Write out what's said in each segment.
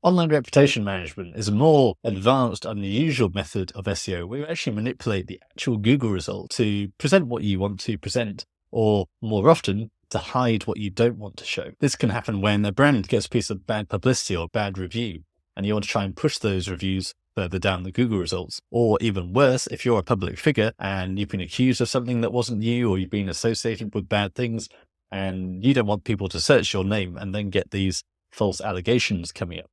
Online reputation management is a more advanced, unusual method of SEO where you actually manipulate the actual Google result to present what you want to present, or more often, to hide what you don't want to show. This can happen when a brand gets a piece of bad publicity or bad review, and you want to try and push those reviews further down the Google results. Or even worse, if you're a public figure and you've been accused of something that wasn't you, or you've been associated with bad things, and you don't want people to search your name and then get these false allegations coming up.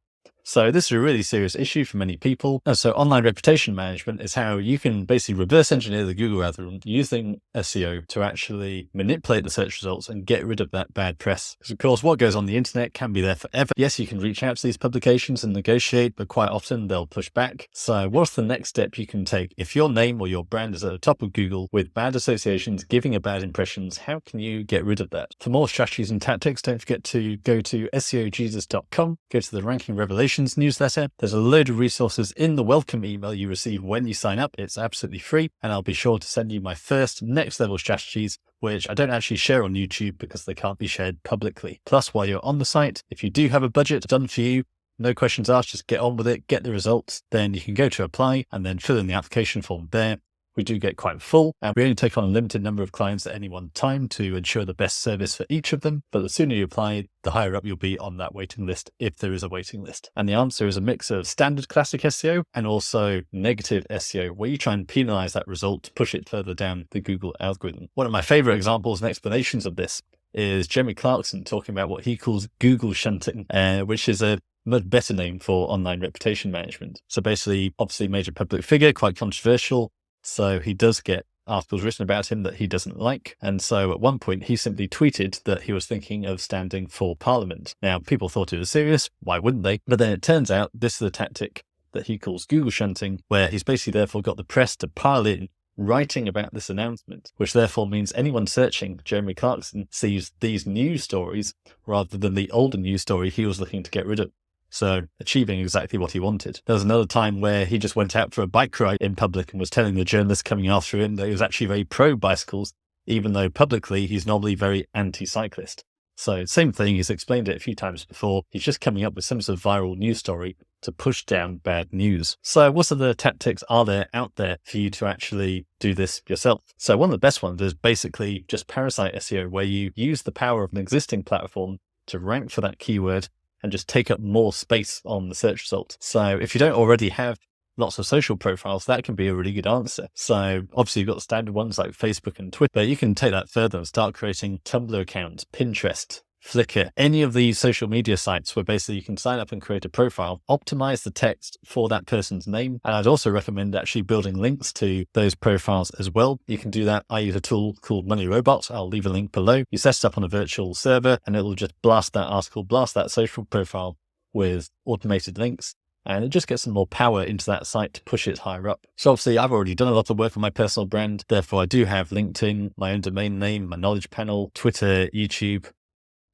So this is a really serious issue for many people. So online reputation management is how you can basically reverse engineer the Google algorithm using SEO to actually manipulate the search results and get rid of that bad press. Because of course, what goes on the internet can be there forever. Yes, you can reach out to these publications and negotiate, but quite often they'll push back. So what's the next step you can take? If your name or your brand is at the top of Google with bad associations, giving a bad impressions, how can you get rid of that? For more strategies and tactics, don't forget to go to SEOJesus.com, go to the Ranking Revelations newsletter. There's a load of resources in the welcome email you receive when you sign up. It's absolutely free, and I'll be sure to send you my first next level strategies, which I don't actually share on YouTube because they can't be shared publicly. Plus, while you're on the site, if you do have a budget done for you, no questions asked, just get on with it, get the results, then you can go to apply and then fill in the application form there. We do get quite full, and we only take on a limited number of clients at any one time to ensure the best service for each of them. But the sooner you apply, the higher up you'll be on that waiting list, if there is a waiting list. And the answer is a mix of standard classic SEO and also negative SEO, where you try and penalize that result to push it further down the Google algorithm. One of my favorite examples and explanations of this is Jeremy Clarkson talking about what he calls Google shunting, which is a much better name for online reputation management. So basically, obviously major public figure, quite controversial. So he does get articles written about him that he doesn't like. And so at one point, he simply tweeted that he was thinking of standing for Parliament. Now, people thought it was serious. Why wouldn't they? But then it turns out this is the tactic that he calls Google shunting, where he's basically therefore got the press to pile in writing about this announcement, which therefore means anyone searching Jeremy Clarkson sees these news stories rather than the older news story he was looking to get rid of. So achieving exactly what he wanted. There was another time where he just went out for a bike ride in public and was telling the journalists coming after him that he was actually very pro bicycles, even though publicly he's normally very anti-cyclist. So same thing, he's explained it a few times before. He's just coming up with some sort of viral news story to push down bad news. So what other tactics are there out there for you to actually do this yourself? So one of the best ones is basically just parasite SEO, where you use the power of an existing platform to rank for that keyword and just take up more space on the search result. So if you don't already have lots of social profiles, that can be a really good answer. So obviously you've got the standard ones like Facebook and Twitter, but you can take that further and start creating Tumblr accounts, Pinterest, Flickr, any of these social media sites where basically you can sign up and create a profile, optimize the text for that person's name. And I'd also recommend actually building links to those profiles as well. You can do that. I use a tool called Money Robot. I'll leave a link below. You set it up on a virtual server and it'll just blast that article, blast that social profile with automated links. And it just gets some more power into that site to push it higher up. So obviously I've already done a lot of work on my personal brand. Therefore I do have LinkedIn, my own domain name, my knowledge panel, Twitter, YouTube.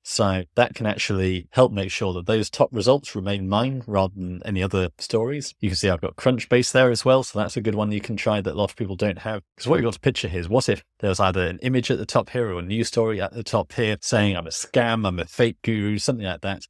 So that can actually help make sure that those top results remain mine rather than any other stories. You can see I've got Crunchbase there as well. So that's a good one you can try that a lot of people don't have. Because what you've got to picture here is, what if there was either an image at the top here or a news story at the top here saying I'm a scam, I'm a fake guru, something like that.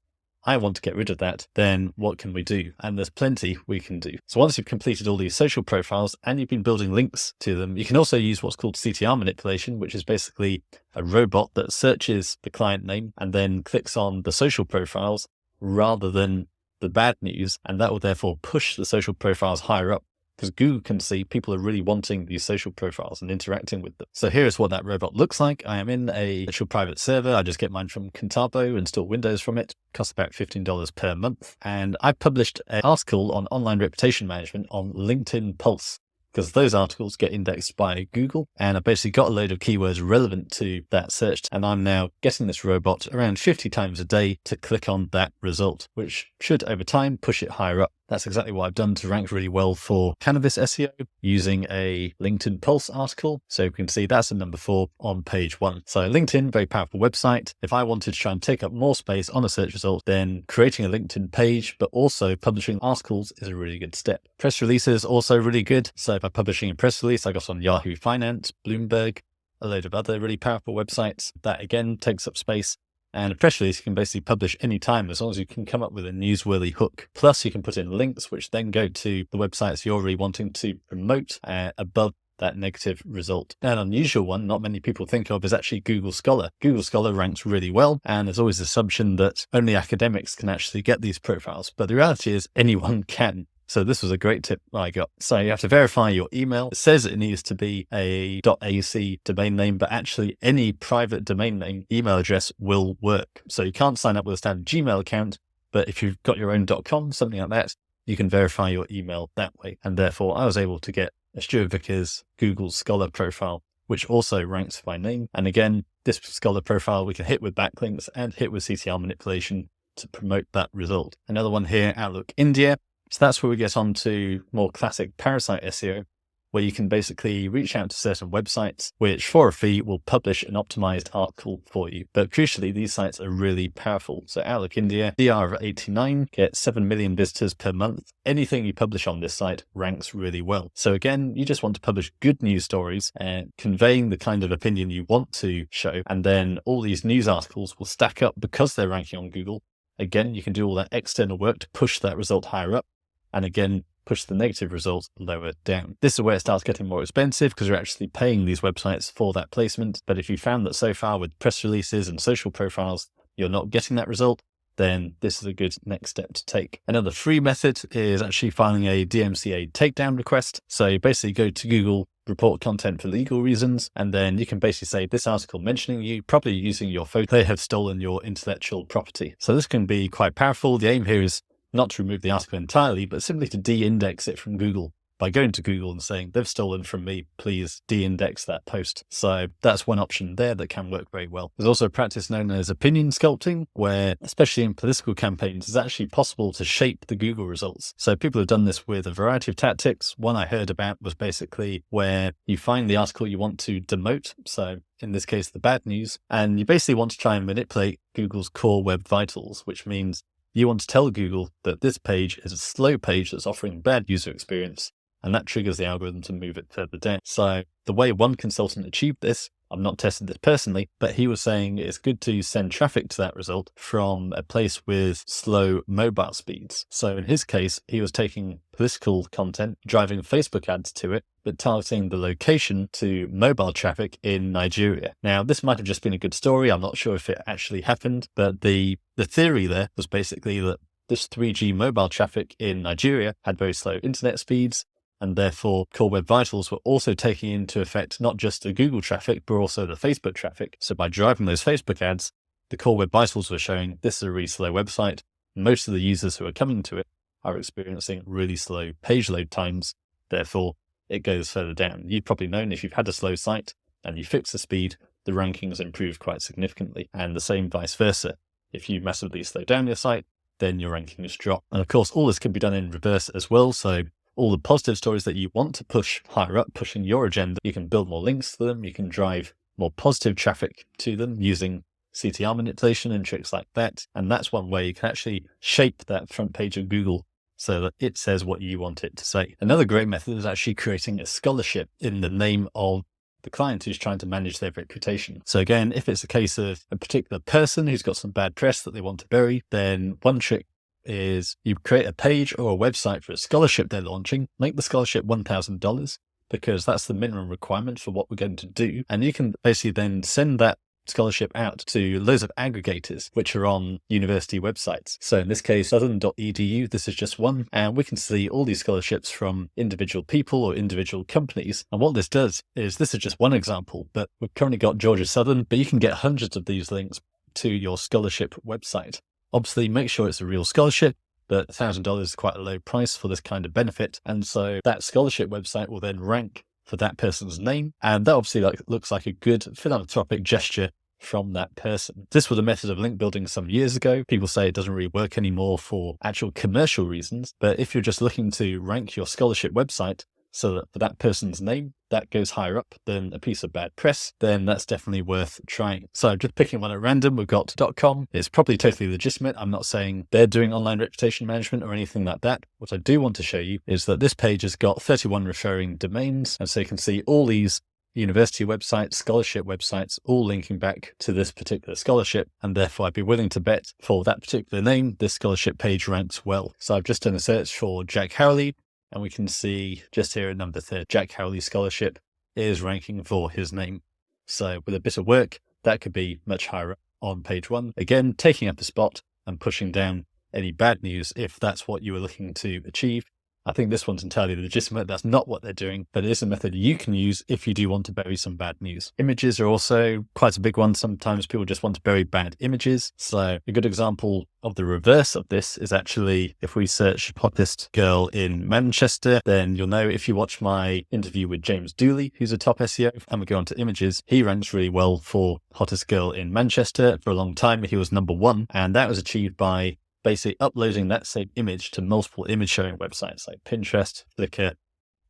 I want to get rid of that. Then what can we do? And there's plenty we can do. So once you've completed all these social profiles and you've been building links to them, you can also use what's called CTR manipulation, which is basically a robot that searches the client name and then clicks on the social profiles rather than the bad news. And that will therefore push the social profiles higher up, because Google can see people are really wanting these social profiles and interacting with them. So here's what that robot looks like. I am in a virtual private server. I just get mine from Contabo, install Windows from it. Costs about $15 per month. And I published an article on online reputation management on LinkedIn Pulse, because those articles get indexed by Google. And I basically got a load of keywords relevant to that search. And I'm now getting this robot around 50 times a day to click on that result, which should over time push it higher up. That's exactly what I've done to rank really well for cannabis SEO using a LinkedIn Pulse article. So you can see that's a number 4 on page 1. So LinkedIn, very powerful website. If I wanted to try and take up more space on a search result, then creating a LinkedIn page, but also publishing articles is a really good step. Press releases also really good. So by publishing a press release, I got on Yahoo Finance, Bloomberg, a load of other really powerful websites. That again takes up space. And a press release you can basically publish anytime as long as you can come up with a newsworthy hook. Plus, you can put in links which then go to the websites you're really wanting to promote above that negative result. Now, an unusual one not many people think of is actually Google Scholar. Google Scholar ranks really well, and there's always the assumption that only academics can actually get these profiles. But the reality is anyone can. So this was a great tip I got. So you have to verify your email. It says it needs to be a .ac domain name, but actually any private domain name email address will work. So you can't sign up with a standard Gmail account, but if you've got your own .com, something like that, you can verify your email that way. And therefore I was able to get a Stuart Vickers Google Scholar profile, which also ranks by name. And again, this Scholar profile we can hit with backlinks and hit with CTR manipulation to promote that result. Another one here, Outlook India. So that's where we get on to more classic parasite SEO, where you can basically reach out to certain websites, which for a fee will publish an optimized article for you. But crucially, these sites are really powerful. So Outlook India, DR of 89, gets 7 million visitors per month. Anything you publish on this site ranks really well. So again, you just want to publish good news stories and conveying the kind of opinion you want to show. And then all these news articles will stack up because they're ranking on Google. Again, you can do all that external work to push that result higher up. And again, push the negative results lower down. This is where it starts getting more expensive because you're actually paying these websites for that placement. But if you found that so far with press releases and social profiles, you're not getting that result, then this is a good next step to take. Another free method is actually filing a DMCA takedown request. So you basically go to Google, report content for legal reasons, and then you can basically say this article mentioning you, probably using your photo, they have stolen your intellectual property. So this can be quite powerful. The aim here is not to remove the article entirely, but simply to de-index it from Google by going to Google and saying, they've stolen from me, please de-index that post. So that's one option there that can work very well. There's also a practice known as opinion sculpting, where, especially in political campaigns, it's actually possible to shape the Google results. So people have done this with a variety of tactics. One I heard about was basically where you find the article you want to demote. So in this case, the bad news, and you basically want to try and manipulate Google's core web vitals, which means you want to tell Google that this page is a slow page that's offering bad user experience, and that triggers the algorithm to move it further down. So the way one consultant achieved this, I've not tested this personally, but he was saying it's good to send traffic to that result from a place with slow mobile speeds. So in his case, he was taking political content, driving Facebook ads to it, but targeting the location to mobile traffic in Nigeria. Now, this might have just been a good story. I'm not sure if it actually happened, but the theory there was basically that this 3G mobile traffic in Nigeria had very slow internet speeds, and therefore Core Web Vitals were also taking into effect not just the Google traffic, but also the Facebook traffic. So by driving those Facebook ads, the Core Web Vitals were showing this is a really slow website. Most of the users who are coming to it are experiencing really slow page load times. Therefore, it goes further down. You've probably known if you've had a slow site and you fix the speed, the rankings improve quite significantly. And the same vice versa. If you massively slow down your site, then your rankings drop. And of course, all this can be done in reverse as well. So all the positive stories that you want to push higher up, pushing your agenda, you can build more links to them. You can drive more positive traffic to them using CTR manipulation and tricks like that. And that's one way you can actually shape that front page of Google so that it says what you want it to say. Another great method is actually creating a scholarship in the name of the client who's trying to manage their reputation. So again, if it's a case of a particular person who's got some bad press that they want to bury, then one trick is you create a page or a website for a scholarship they're launching, make the scholarship $1,000 because that's the minimum requirement for what we're going to do. And you can basically then send that scholarship out to loads of aggregators, which are on university websites. So in this case, southern.edu, this is just one, and we can see all these scholarships from individual people or individual companies. And what this does is, this is just one example, but we've currently got Georgia Southern, but you can get hundreds of these links to your scholarship website. Obviously, make sure it's a real scholarship, but $1,000 is quite a low price for this kind of benefit. And so that scholarship website will then rank for that person's name. And that obviously looks like a good philanthropic gesture from that person. This was a method of link building some years ago. People say it doesn't really work anymore for actual commercial reasons. But if you're just looking to rank your scholarship website so that for that person's name, that goes higher up than a piece of bad press, then that's definitely worth trying. So just picking one at random, we've got .com. It's probably totally legitimate. I'm not saying they're doing online reputation management or anything like that. What I do want to show you is that this page has got 31 referring domains. And so you can see all these university websites, scholarship websites, all linking back to this particular scholarship. And therefore I'd be willing to bet for that particular name, this scholarship page ranks well. So I've just done a search for Jack Howley, and we can see just here at number 3, Jack Howley scholarship is ranking for his name. So with a bit of work, that could be much higher up on page 1. Again, taking up a spot and pushing down any bad news if that's what you were looking to achieve. I think this one's entirely legitimate. That's not what they're doing, but it is a method you can use if you do want to bury some bad news. Images are also quite a big one. Sometimes people just want to bury bad images. So a good example of the reverse of this is actually if we search hottest girl in Manchester, then you'll know if you watch my interview with James Dooley, who's a top SEO, and we go on to images, he ranks really well for hottest girl in Manchester. For a long time, he was number 1, and that was achieved by basically uploading that same image to multiple image sharing websites like Pinterest, Flickr,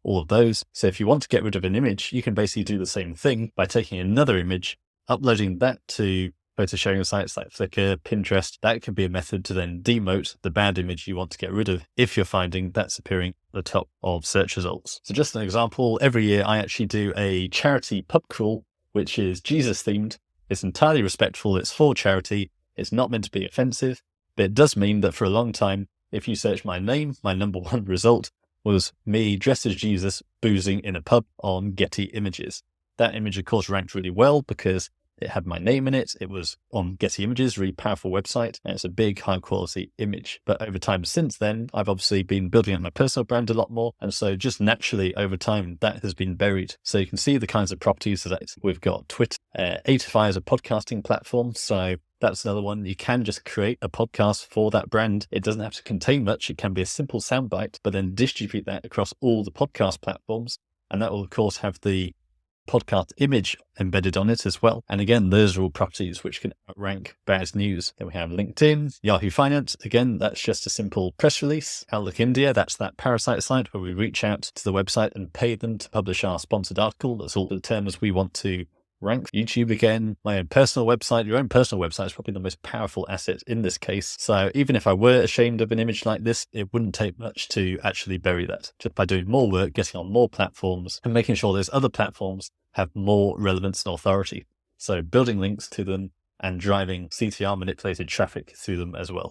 all of those. So if you want to get rid of an image, you can basically do the same thing by taking another image, uploading that to photo sharing sites like Flickr, Pinterest. That could be a method to then demote the bad image you want to get rid of if you're finding that's appearing at the top of search results. So just an example, every year I actually do a charity pub crawl, which is Jesus themed. It's entirely respectful. It's for charity. It's not meant to be offensive. But it does mean that for a long time, if you search my name, my number 1 result was me dressed as Jesus boozing in a pub on Getty Images. That image, of course, ranked really well because it had my name in it. It was on Getty Images, really powerful website, and it's a big, high-quality image. But over time since then, I've obviously been building up my personal brand a lot more, and so just naturally over time, that has been buried. So you can see the kinds of properties that we've got. Twitter, Atify is a podcasting platform, so that's another one. You can just create a podcast for that brand. It doesn't have to contain much. It can be a simple soundbite, but then distribute that across all the podcast platforms. And that will, of course, have the podcast image embedded on it as well. And again, those are all properties which can outrank bad news. Then we have LinkedIn, Yahoo Finance. Again, that's just a simple press release. Outlook India, that's that parasite site where we reach out to the website and pay them to publish our sponsored article. That's all the terms we want to rank. YouTube again, my own personal website. Your own personal website is probably the most powerful asset in this case. So even if I were ashamed of an image like this, it wouldn't take much to actually bury that. Just by doing more work, getting on more platforms, and making sure those other platforms have more relevance and authority. So building links to them and driving CTR manipulated traffic through them as well.